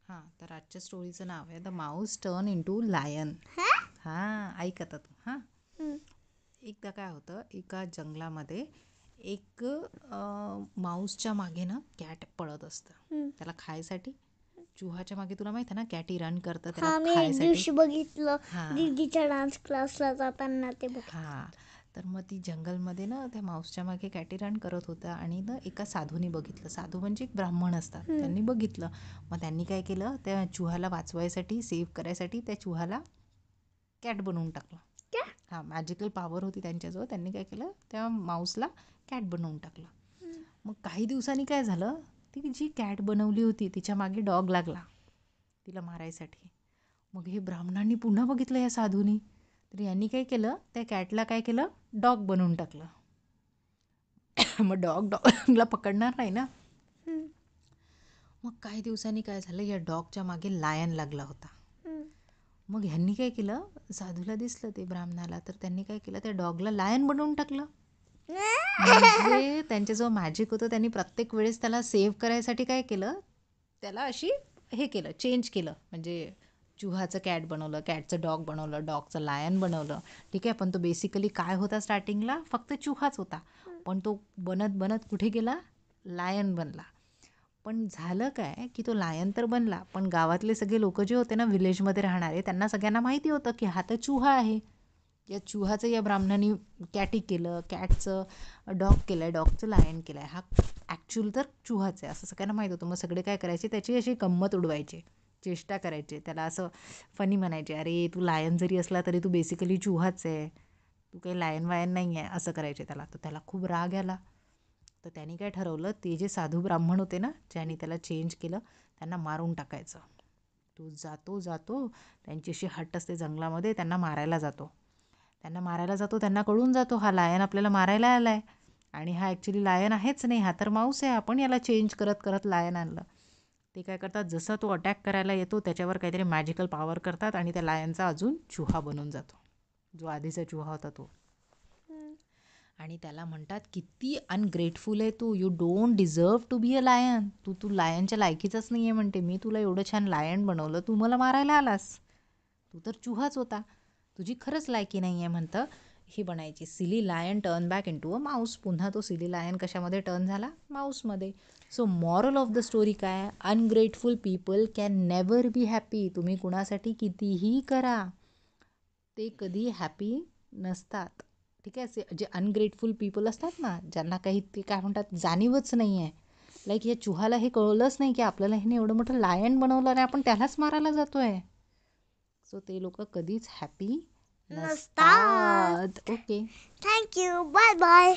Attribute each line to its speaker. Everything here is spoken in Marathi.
Speaker 1: हां, तर आजच्या स्टोरीचं नाव आहे the mouse turn into lion. हां, ऐक आता तू. हां, एकदा काय होतं, एका जंगलामध्ये एक माऊसच्या मागे ना कॅट पळत असतं त्याला खायसाठी. चुहाच्या मागे तुला माहिती आहे ना, कॅटी रन करतं त्याला
Speaker 2: मी एक
Speaker 1: खायसाठी.
Speaker 2: दिवशी बघितलं
Speaker 1: हां
Speaker 2: दीदीच्या डान्स क्लासला जाताना ते
Speaker 1: हां, तर मग ती जंगलमध्ये ना त्या माऊसच्या मागे कॅटी रन करत होता आणि ना एका साधूने बघितलं. साधू म्हणजे एक ब्राह्मण असतात. त्यांनी बघितलं. मग त्यांनी काय केलं, त्या चुहाला वाचवायसाठी, सेव्ह करायसाठी त्या चुहाला कॅट बनवून टाकलं. हां, मॅजिकल पॉवर होती त्यांच्याजवळ. त्यांनी काय केलं, त्या माऊसला कॅट बनवून टाकलं. मग काही दिवसांनी काय झालं, ती जी कॅट बनवली होती तिच्या मागे डॉग लागला तिला मारायसाठी. मग हे ब्राह्मणांनी पुन्हा बघितलं या साधूनी. तर यांनी काय केलं, त्या कॅटला काय केलं, डॉग बनवून टाकलं. मग डॉगला पकडणार नाही ना. मग काही दिवसांनी काय झालं, या डॉगच्या मागे लायन लागला होता. मग ह्यांनी काय केलं, साधूला दिसलं ते ब्राह्मणाला, तर त्यांनी काय केलं, त्या डॉगला लायन बनवून टाकलं. म्हणजे त्यांच्याजवळ मॅजिक होतं. त्यांनी प्रत्येक वेळेस त्याला सेव्ह करायसाठी काय केलं, त्याला अशी हे केलं, चेंज केलं. म्हणजे चुहाचं कॅट बनवलं, कॅटचं डॉग बनवलं, डॉगचं लायन बनवलं. ठीक आहे, पण तो बेसिकली काय होता स्टार्टिंगला, फक्त चुहाच होता. पण तो बनत बनत कुठे गेला, लायन बनला. पण झालं काय, की तो लायन तर बनला, पण गावातले सगळे लोक जे होते ना, व्हिलेजमध्ये राहणारे, त्यांना सगळ्यांना माहिती होतं की हा तर चुहा आहे. या चुहाचं या ब्राह्मणाने कॅटी केलं, कॅटचं डॉग केलं आहे, डॉगचं लायन केलं आहे, हा ॲक्च्युअल तर चुहाच आहे असं सगळ्यांना माहीत होतं. मग सगळे काय करायचे, त्याची अशी गंमत उडवायचे, चेष्टा करायचे, त्याला असं फनी म्हणायचे, अरे तू लायन जरी असला तरी तू बेसिकली चुहाच आहे, तू काही लायन वायन नाही आहे, असं करायचे त्याला. तर त्याला खूप राग आला. तर त्यांनी काय ठरवलं, ते जे साधू ब्राह्मण होते ना, ज्यांनी त्याला चेंज केलं, त्यांना मारून टाकायचं. तो जातो त्यांची अशी हट असते जंगलामध्ये, त्यांना मारायला जातो. त्यांना कळून जातो हा लायन आपल्याला मारायला आला आहे आणि हा ॲक्च्युली लायन आहेच नाही, हा तर माऊस आहे, आपण याला चेंज करत करत लायन आणलं. ते काय करतात, जसं तो अटॅक करायला येतो त्याच्यावर काहीतरी मॅजिकल पॉवर करतात आणि त्या लायनचा अजून चुहा बनून जातो, जो आधीचा चुहा होता तो. आणि त्याला म्हणतात, किती अनग्रेटफुल आहे तू, you don't deserve to be a lion. तू लायनच्या लायकीचाच नाही आहे म्हणते. मी तुला एवढं छान लायन बनवलं, तू मला मारायला आलास. तू तर चुहाच होता, तुझी खरंच लायकी नाही आहे म्हणतं. ही बनायची silly lion turn back into a mouse. पुन्हा तो सिली लायन कशामध्ये टर्न झाला, माऊसमध्ये. So moral of the story काय, ungrateful people can never be happy. तुम्ही कुणासाठी कितीही करा, ते कधी हॅपी नसतात. ठीक आहे, जे अनग्रेटफुल पीपल असतात ना, ज्यांना काही ते काय म्हणतात, जाणीवच नाही आहे. लाईक या चुहाला हे कळलंच नाही की आपल्याला ह्याने एवढं मोठं लायन बनवलं आणि आपण त्यालाच मारायला जातोय. सो ते लोक कधीच हॅपी
Speaker 2: नसतात.
Speaker 1: नसतात. ओके.
Speaker 2: Thank you, bye bye.